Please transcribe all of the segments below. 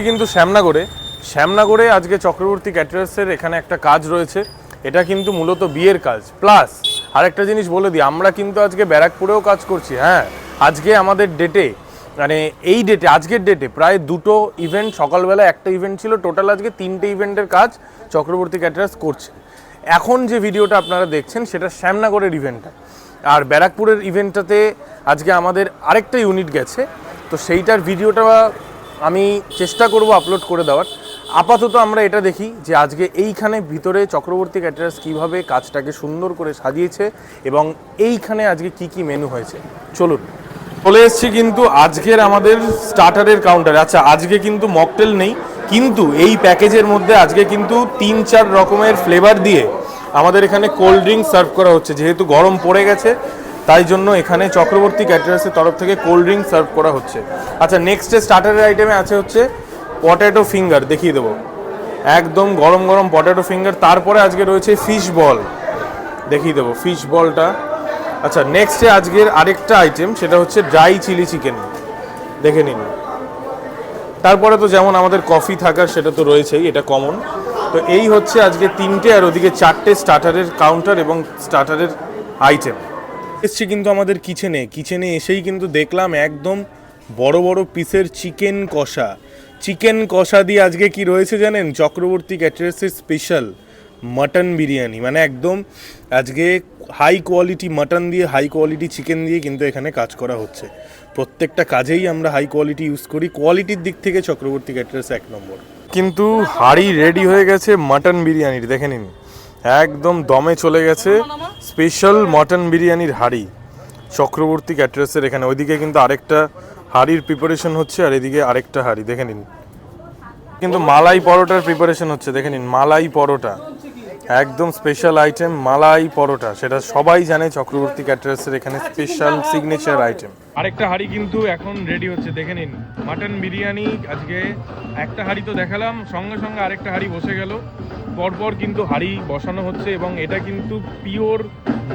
কিন্তু শ্যামনগরে আজকে চক্রবর্তী ক্যাটারার্সের এখানে একটা কাজ রয়েছে। এটা কিন্তু মূলত বিয়ের কাজ। প্লাস আরেকটা জিনিস বলে দিই, আমরা কিন্তু আজকে ব্যারাকপুরেও কাজ করছি। হ্যাঁ, আজকে আমাদের ডেটে, মানে এই ডেটে, আজকের ডেটে প্রায় দুটো ইভেন্ট, সকালবেলা একটা ইভেন্ট ছিল, টোটাল আজকে 3টে ইভেন্টের কাজ চক্রবর্তী ক্যাটারার্স করছে। এখন যে ভিডিওটা আপনারা দেখছেন সেটা শ্যামনগরের ইভেন্টটা, আর ব্যারাকপুরের ইভেন্টটাতে আজকে আমাদের আরেকটা ইউনিট গেছে। তো সেইটার ভিডিওটা আমি চেষ্টা করব আপলোড করে দেওয়ার। আপাতত আমরা এটা দেখি যে আজকে এইখানে ভিতরে চক্রবর্তী ক্যাটারার্স কীভাবে কাজটাকে সুন্দর করে সাজিয়েছে এবং এইখানে আজকে কি কি মেনু হয়েছে। চলুন, চলে এসেছি কিন্তু আজকের আমাদের স্টার্টারের কাউন্টারে। আচ্ছা, আজকে কিন্তু মকটেল নেই, কিন্তু এই প্যাকেজের মধ্যে আজকে কিন্তু 3-4 রকমের ফ্লেভার দিয়ে আমাদের এখানে কোল্ড ড্রিঙ্ক সার্ভ করা হচ্ছে। যেহেতু গরম পড়ে গেছে, তাই জন্য এখানে চক্রবর্তী ক্যাটারার্সের তরফ থেকে কোল্ড ড্রিঙ্ক সার্ভ করা হচ্ছে। আচ্ছা, নেক্সট স্টার্টারের আইটেমে আছে হচ্ছে পটেটো ফিঙ্গার, দেখিয়ে দেবো, একদম গরম গরম পটেটো ফিঙ্গার। তারপরে আজকে রয়েছে ফিশ বল, দেখিয়ে দেবো ফিশ বলটা। আচ্ছা, নেক্সটে আজকের আরেকটা আইটেম, সেটা হচ্ছে ড্রাই চিলি চিকেন, দেখে নিন। তারপরে তো যেমন আমাদের কফি থাকার সেটা তো রয়েছেই, এটা কমন। তো এই হচ্ছে আজকে 3টে আর ওদিকে 4টে স্টার্টারের কাউন্টার এবং স্টার্টারের আইটেম। এসছি কিন্তু আমাদের কিচেনে এসেই কিন্তু দেখলাম একদম বড় বড় পিসের চিকেন কষা দিয়ে আজকে কি রয়েছে জানেন? চক্রবর্তী ক্যাটারার্সের স্পেশাল মাটন বিরিয়ানি। মানে একদম আজকে হাই কোয়ালিটি মাটন দিয়ে, হাই কোয়ালিটি চিকেন দিয়ে কিন্তু এখানে কাজ করা হচ্ছে। প্রত্যেকটা কাজেই আমরা হাই কোয়ালিটি ইউজ করি, কোয়ালিটির দিক থেকে চক্রবর্তী ক্যাটারার্স 1 নম্বর। কিন্তু হাঁড়ি রেডি হয়ে গেছে মাটন বিরিয়ানির, দেখে নিন, একদম দমে চলে গেছে স্পেশাল মাটন বিরিয়ানির হাঁড়ি চক্রবর্তী ক্যাটারার্সের এখানে। ওইদিকে কিন্তু আরেকটা হাঁড়ির প্রিপারেশন হচ্ছে, আর এদিকে আরেকটা হাঁড়ি, দেখে নিন। কিন্তু মালাই পরোটার প্রিপারেশন হচ্ছে, দেখে নিন, মালাই পরোটা, একদম স্পেশাল আইটেম মালাই পরোটা। সেটা সবাই জানে চক্রবর্তী ক্যাটারার্সের এখানে স্পেশাল সিগনেচার আইটেম। আরেকটা হাঁড়ি কিন্তু এখন রেডি হচ্ছে, দেখে নিন, মাটন বিরিয়ানি। আজকে একটা হাঁড়ি তো দেখালাম, সঙ্গে সঙ্গে আরেকটা হাঁড়ি বসে গেল, পরপর কিন্তু হাঁড়ি বসানো হচ্ছে। এবং এটা কিন্তু পিওর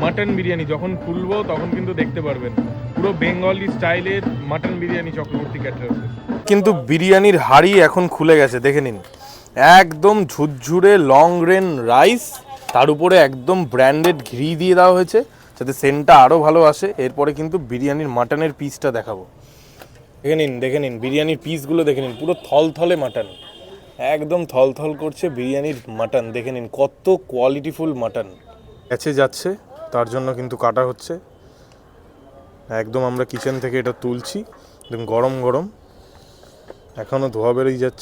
মাটন বিরিয়ানি, যখন খুলবো তখন কিন্তু দেখতে পারবেন পুরো বেঙ্গলি স্টাইলের মাটন বিরিয়ানি চক্রবর্তী ক্যাটারার্সের। কিন্তু বিরিয়ানির হাঁড়ি এখন খুলে গেছে, দেখে নিন, একদম ঝুরঝুরে লং গ্রেন রাইস, তার উপরে একদম ব্র্যান্ডেড ঘি দিয়ে দেওয়া হয়েছে যাতে সেন্টটা আরও ভালো আসে। এরপরে কিন্তু বিরিয়ানির মাটনের পিসটা দেখাবো, দেখে নিন বিরিয়ানির পিসগুলো দেখে নিন, পুরো থলথলে মাটন, একদম থলথল করছে বিরিয়ানির মাটন। দেখে নিন কত কোয়ালিটিফুল মাটন। কাছে যাচ্ছে, তার জন্য কিন্তু কাটা হচ্ছে। একদম আমরা কিচেন থেকে এটা তুলছি, একদম গরম গরম, এখনও ধোয়া বেরিয়ে যাচ্ছে।